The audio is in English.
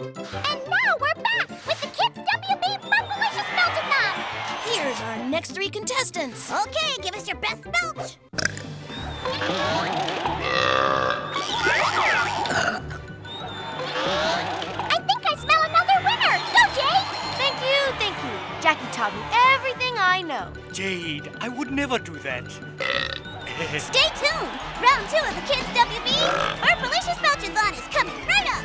And now we're back with the Kids WB Burpilicious Belch-a-thon. Here's our next 3 contestants. Okay, give us your best belch. I think I smell another winner. Go, Jade. Thank you. Jackie taught me everything I know. Jade, I would never do that. Stay tuned. Round 2 of the Kids WB Burpilicious Belch-a-thon is coming right up.